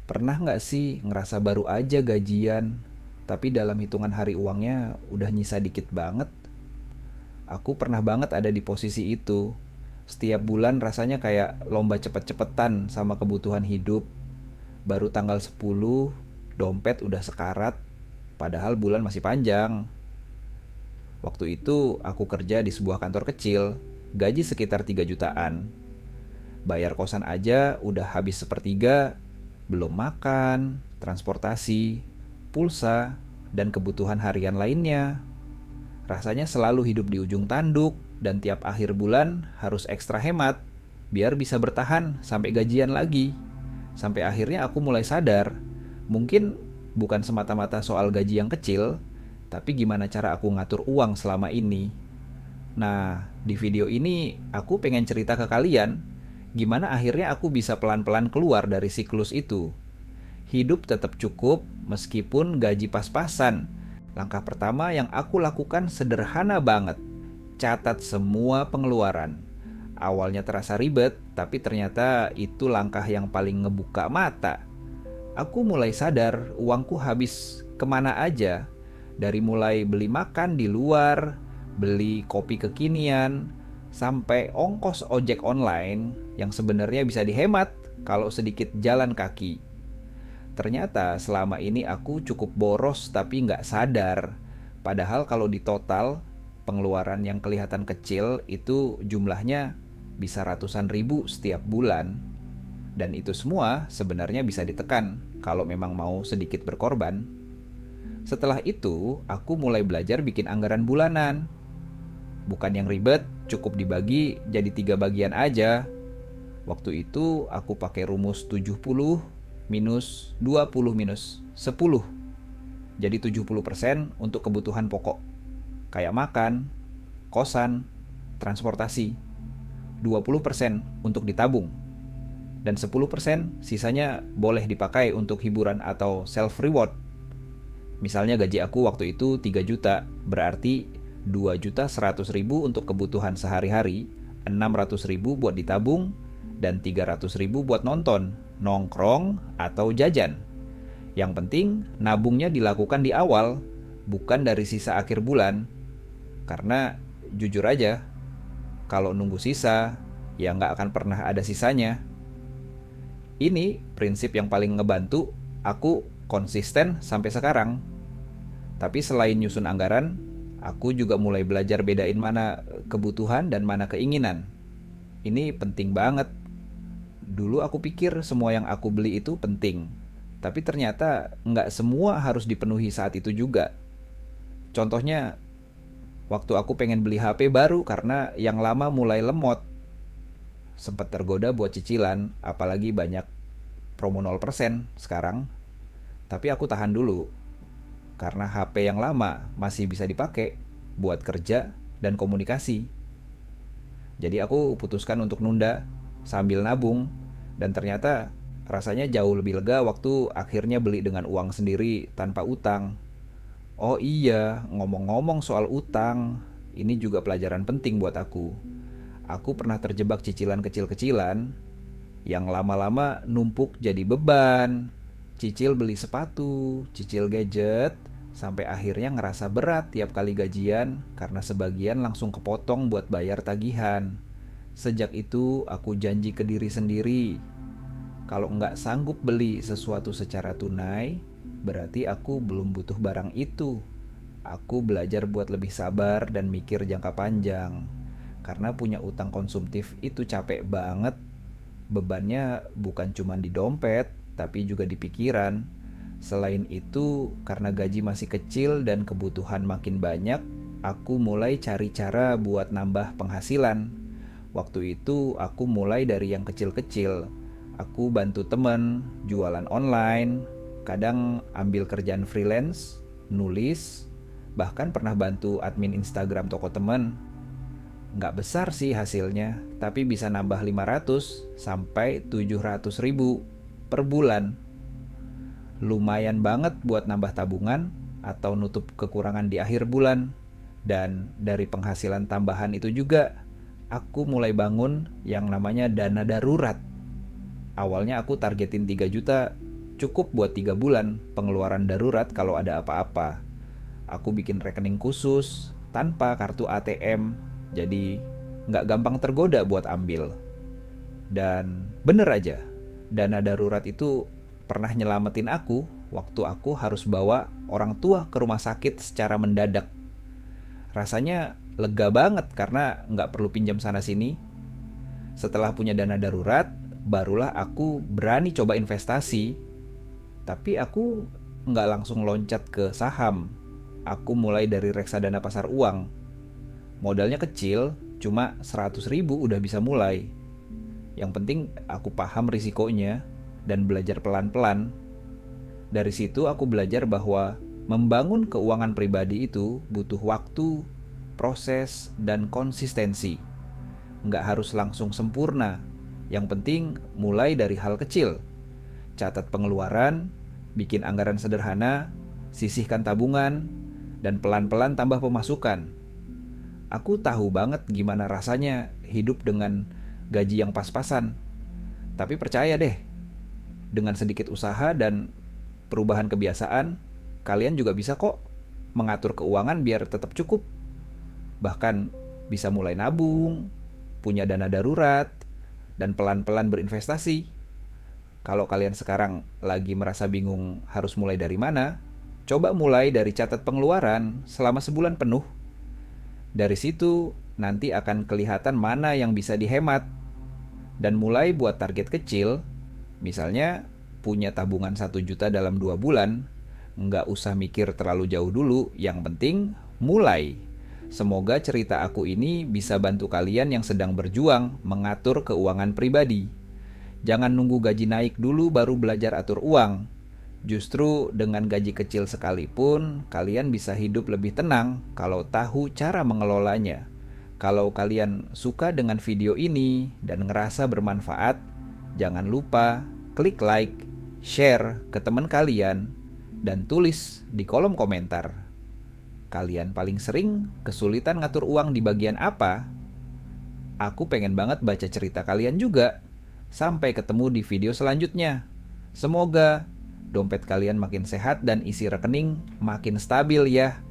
Pernah nggak sih ngerasa baru aja gajian, tapi dalam hitungan hari uangnya udah nyisa dikit banget? Aku pernah banget ada di posisi itu. Setiap bulan rasanya kayak lomba cepet-cepetan sama kebutuhan hidup. Baru tanggal 10, dompet udah sekarat, padahal bulan masih panjang. Waktu itu aku kerja di sebuah kantor kecil, gaji sekitar 3 jutaan. Bayar kosan aja udah habis sepertiga, belum makan, transportasi, pulsa, dan kebutuhan harian lainnya. Rasanya selalu hidup di ujung tanduk dan tiap akhir bulan harus ekstra hemat biar bisa bertahan sampai gajian lagi. Sampai akhirnya aku mulai sadar, mungkin bukan semata-mata soal gaji yang kecil, tapi gimana cara aku ngatur uang selama ini. Nah, di video ini aku pengen cerita ke kalian gimana akhirnya aku bisa pelan-pelan keluar dari siklus itu. Hidup tetap cukup meskipun gaji pas-pasan. Langkah pertama yang aku lakukan sederhana banget. Catat semua pengeluaran. Awalnya terasa ribet, tapi ternyata itu langkah yang paling ngebuka mata. Aku mulai sadar uangku habis kemana aja. Dari mulai beli makan di luar, beli kopi kekinian, sampai ongkos ojek online yang sebenarnya bisa dihemat kalau sedikit jalan kaki. Ternyata selama ini aku cukup boros tapi nggak sadar. Padahal kalau di total, pengeluaran yang kelihatan kecil itu jumlahnya bisa ratusan ribu setiap bulan. Dan itu semua sebenarnya bisa ditekan kalau memang mau sedikit berkorban. Setelah itu, aku mulai belajar bikin anggaran bulanan. Bukan yang ribet, cukup dibagi jadi 3 bagian aja. Waktu itu aku pakai rumus 70 minus 20 minus 10. Jadi 70% untuk kebutuhan pokok. Kayak makan, kosan, transportasi. 20% untuk ditabung. Dan 10% sisanya boleh dipakai untuk hiburan atau self reward. Misalnya gaji aku waktu itu 3 juta, berarti 2.100.000 untuk kebutuhan sehari-hari, 600.000 buat ditabung, dan 300.000 buat nonton, nongkrong, atau jajan. Yang penting nabungnya dilakukan di awal, bukan dari sisa akhir bulan. Karena jujur aja, kalau nunggu sisa, ya nggak akan pernah ada sisanya. Ini prinsip yang paling ngebantu aku konsisten sampai sekarang. Tapi selain nyusun anggaran, aku juga mulai belajar bedain mana kebutuhan dan mana keinginan. Ini penting banget. Dulu aku pikir semua yang aku beli itu penting. Tapi ternyata nggak semua harus dipenuhi saat itu juga. Contohnya, waktu aku pengen beli HP baru karena yang lama mulai lemot. Sempat tergoda buat cicilan, apalagi banyak promo 0% sekarang. Tapi aku tahan dulu, karena HP yang lama masih bisa dipakai buat kerja dan komunikasi. Jadi aku putuskan untuk nunda sambil nabung, dan ternyata rasanya jauh lebih lega waktu akhirnya beli dengan uang sendiri tanpa utang. Oh iya, ngomong-ngomong soal utang, ini juga pelajaran penting buat aku. Aku pernah terjebak cicilan kecil-kecilan yang lama-lama numpuk jadi beban. Cicil beli sepatu, cicil gadget, sampai akhirnya ngerasa berat tiap kali gajian karena sebagian langsung kepotong buat bayar tagihan. Sejak itu aku janji ke diri sendiri, kalau nggak sanggup beli sesuatu secara tunai, berarti aku belum butuh barang itu. Aku belajar buat lebih sabar dan mikir jangka panjang. Karena punya utang konsumtif itu capek banget. Bebannya bukan cuma di dompet, tapi juga di pikiran. Selain itu, karena gaji masih kecil dan kebutuhan makin banyak, aku mulai cari cara buat nambah penghasilan. Waktu itu aku mulai dari yang kecil-kecil. Aku bantu temen, jualan online, kadang ambil kerjaan freelance, nulis, bahkan pernah bantu admin Instagram toko temen. Nggak besar sih hasilnya, tapi bisa nambah 500 sampai 700 ribu per bulan. Lumayan banget buat nambah tabungan atau nutup kekurangan di akhir bulan. Dan dari penghasilan tambahan itu juga, aku mulai bangun yang namanya dana darurat. Awalnya aku targetin 3 juta, cukup buat 3 bulan pengeluaran darurat kalau ada apa-apa. Aku bikin rekening khusus tanpa kartu ATM, jadi nggak gampang tergoda buat ambil. Dan bener aja, dana darurat itu pernah nyelamatin aku waktu aku harus bawa orang tua ke rumah sakit secara mendadak. Rasanya lega banget karena nggak perlu pinjam sana-sini. Setelah punya dana darurat, barulah aku berani coba investasi. Tapi aku nggak langsung loncat ke saham. Aku mulai dari reksadana pasar uang. Modalnya kecil, cuma 100.000 udah bisa mulai. Yang penting aku paham risikonya dan belajar pelan-pelan. Dari situ aku belajar bahwa membangun keuangan pribadi itu butuh waktu, proses, dan konsistensi. Nggak harus langsung sempurna. Yang penting mulai dari hal kecil. Catat pengeluaran, bikin anggaran sederhana, sisihkan tabungan, dan pelan-pelan tambah pemasukan. Aku tahu banget gimana rasanya hidup dengan gaji yang pas-pasan. Tapi percaya deh, dengan sedikit usaha dan perubahan kebiasaan, kalian juga bisa kok mengatur keuangan biar tetap cukup. Bahkan bisa mulai nabung, punya dana darurat, dan pelan-pelan berinvestasi. Kalau kalian sekarang lagi merasa bingung harus mulai dari mana, coba mulai dari catat pengeluaran selama sebulan penuh. Dari situ nanti akan kelihatan mana yang bisa dihemat. Dan mulai buat target kecil, misalnya punya tabungan 1 juta dalam 2 bulan, nggak usah mikir terlalu jauh dulu, yang penting mulai. Semoga cerita aku ini bisa bantu kalian yang sedang berjuang mengatur keuangan pribadi. Jangan nunggu gaji naik dulu baru belajar atur uang. Justru dengan gaji kecil sekalipun, kalian bisa hidup lebih tenang kalau tahu cara mengelolanya. Kalau kalian suka dengan video ini dan ngerasa bermanfaat, jangan lupa klik like, share ke teman kalian, dan tulis di kolom komentar. Kalian paling sering kesulitan ngatur uang di bagian apa? Aku pengen banget baca cerita kalian juga. Sampai ketemu di video selanjutnya. Semoga dompet kalian makin sehat dan isi rekening makin stabil ya.